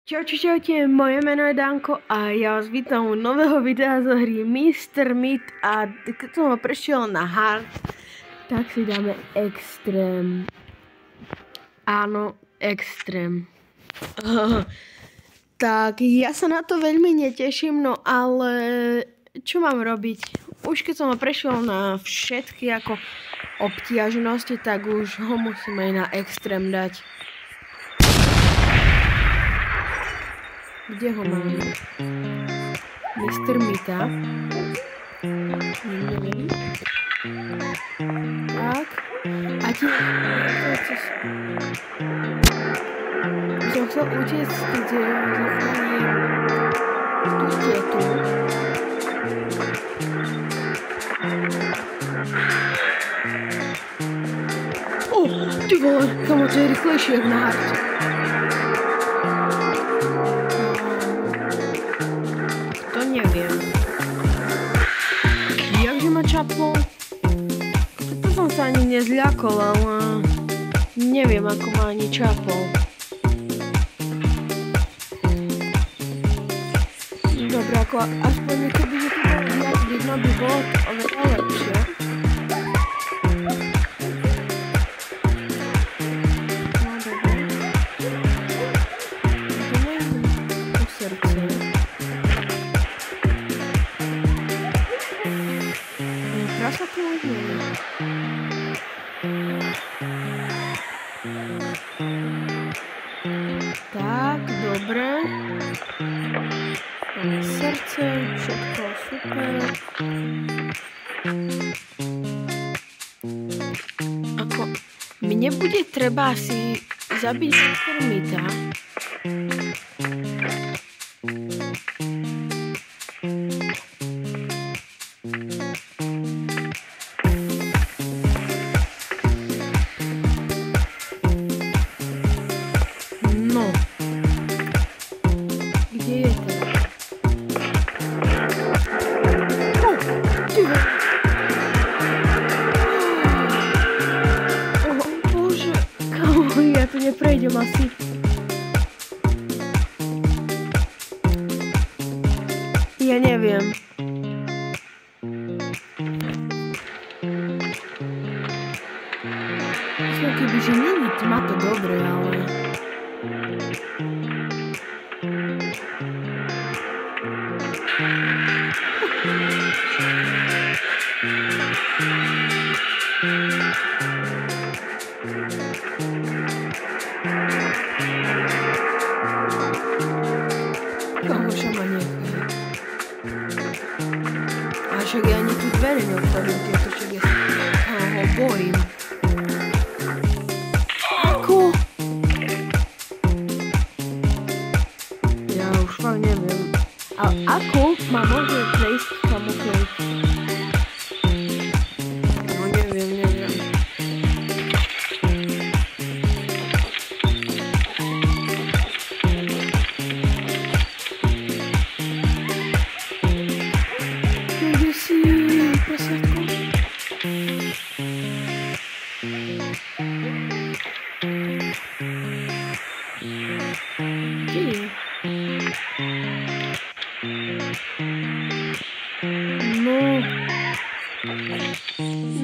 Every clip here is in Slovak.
Čaute, moje meno je Danko a ja vás vítam u nového videa z hry Mr. Meat a keď som ho prešiel na hard, tak si dáme extrém. Áno, extrém. Tak ja sa na to veľmi neteším, no ale čo mám robiť? Už keď som ho prešiel na všetky ako obtiažnosti, tak už ho musím aj na extrém dať. Kde ho máme? Mr. Meata. Neviem. Tak. A ti... Som chcel utiecť, keď zachránil tú tietu. Ty vole, kamo, to je rýchlejšie jak na harte. Neviem. Jakže ma čapol? To som sa ani nezľakol, ale neviem, ako ma ani čapol. Dobre, ako aspoň keby to bolo viac vidno, by bolo to oveľa lepšie. No dobre. Ideme po srdce. Krasa tu už nie je. Tak, dobre. Máme srdce, všetko super. Ako, mne bude treba asi zabiť Mr. Meata. Ja tu neprejdem asi. Ja neviem. Kebyže není tma, to dobre, ale... Kamoša ma nechaj. A však ja ani tu dvere neotvorím, tieto však ja ho bojím. Ako? Ja už fakt neviem. A ako ma môže prejsť kamokoliv? No neviem.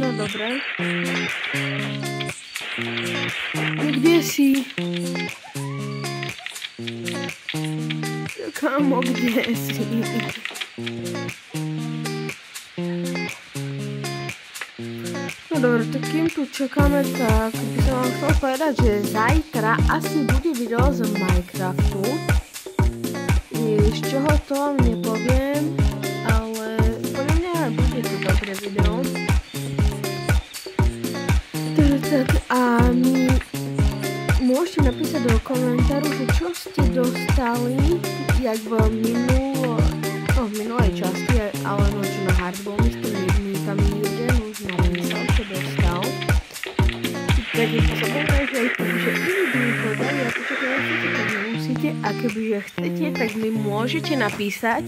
No dobre. Kde si? Kamo, kde si? No dobre, tak kým tu čakáme, tak by som vám chcel povedať, že zajtra asi bude video z Minecraftu. Z čoho to vám nepoviem, ale podľa mňa bude to dobré video. A mi môžete napísať do komentáru, že čo ste dostali, jak v minulej časti, ale no čo na hardball, tam jeden už napísal, čo dostal. Tak je to samozrejme, že aj kebyže iný by mi povedali, ako čo tak nemusíte, a kebyže chcete, tak mi môžete napísať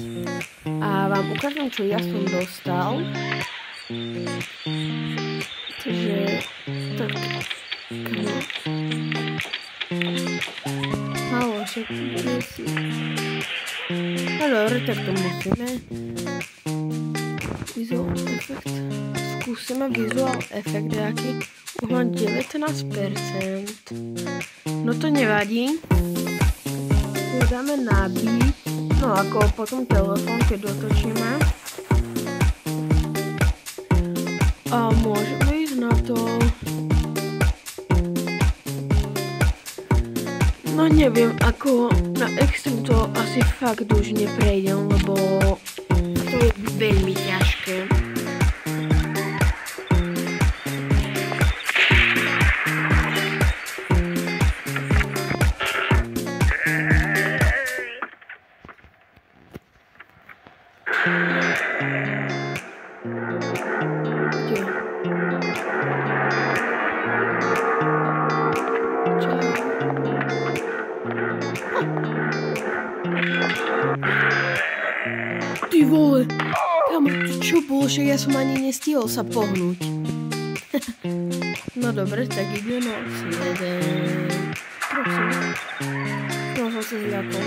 a vám ukážem, čo ja som dostal. Takže tak, však bude si. No dobre, tak to musíme. Visual efekt. Skúsime visual efekt nejaký. Už mám 19%. No to nevadí. To dáme nabít. No ako potom telefón, keď dotočíme. A môžeme ísť na to. No neviem, ako na extrém to asi fakt už neprejdem, lebo to je veľmi ťažké. Ty vole, kamo, čo bolo, že ja som ani nestihol sa pohnúť. No dobre, tak ide na 7. Prosím. No som sa zľakol.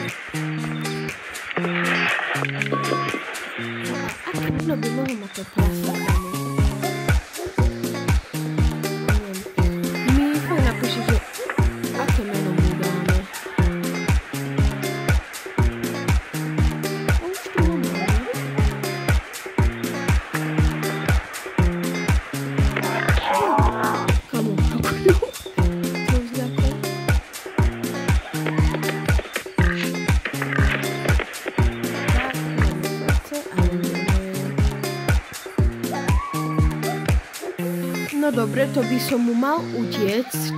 A ako by mohol mať to prasa, kamo? Mi fakt napíši, že aké meno mu dáme. No dobre, to by som mu mal utiecť.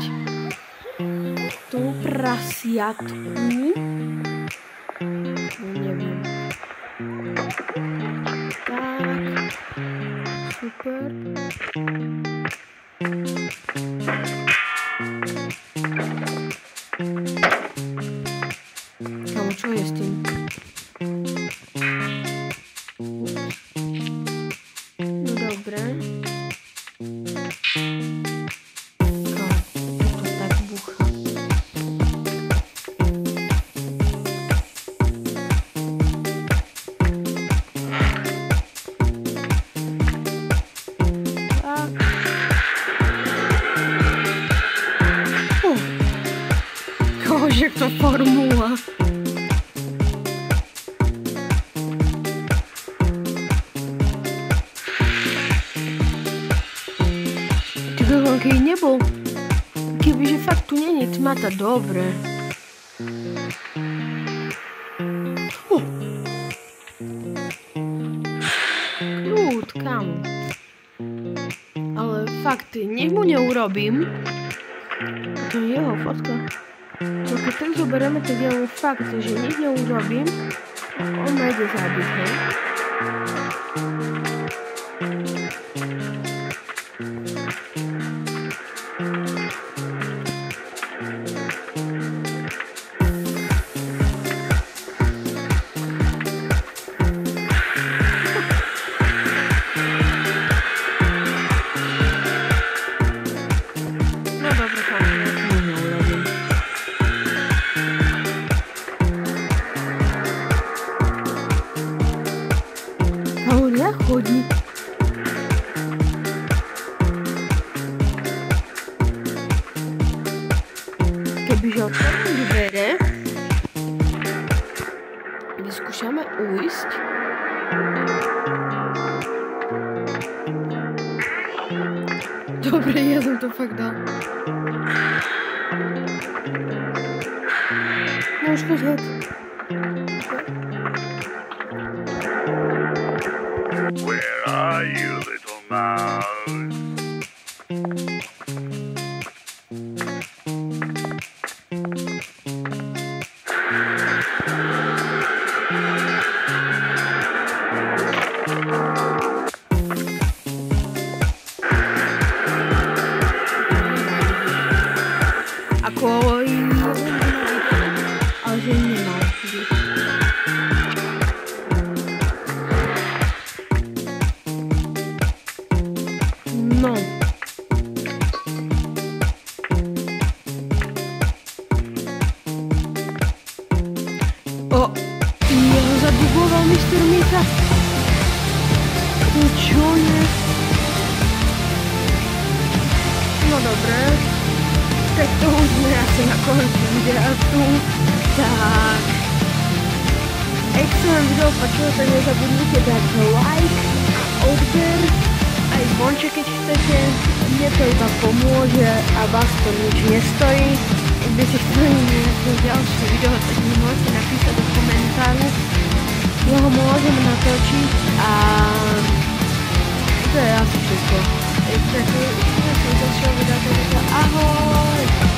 Tomu prasiatku. No neviem. Tak. Super. Kámo, čo je s tým? No dobre. Bože, to formula. Čakaj, keď nebol. Kebyže fakt tu není tma, tá dobre. Kľud, kam? Ale fakt, nech mu neurobím. To je jeho fotka. No keď tak zoberieme, tak je fakt, že nič neurobím, on ma ide zabiť, hej? No dobre, tak, ja to neurobím. Aurea chodí. Kebyže otvorím dvere, vyskúšame ujsť. Dobre, ja som to fakt dal. No už chodí. Where are you, little mouse? Ako ale že nemal. No O, ja ho zabugoval Mr. Mika. To čo je? No dobre. Tak to už sme asi na konci videa tu. Tak. Ak sa vám video páčilo, tak nezabudnite dať like, odber, aj zvonček, keď chcete. Mne to iba pomôže a vás to nič nestojí. Ak by ste chceli nejaké ďalšie video, tak mi môžete napísať do komentáru. Ja ho môžem natočiť a to je asi všetko. Takže ďalšieho videa, ahoj!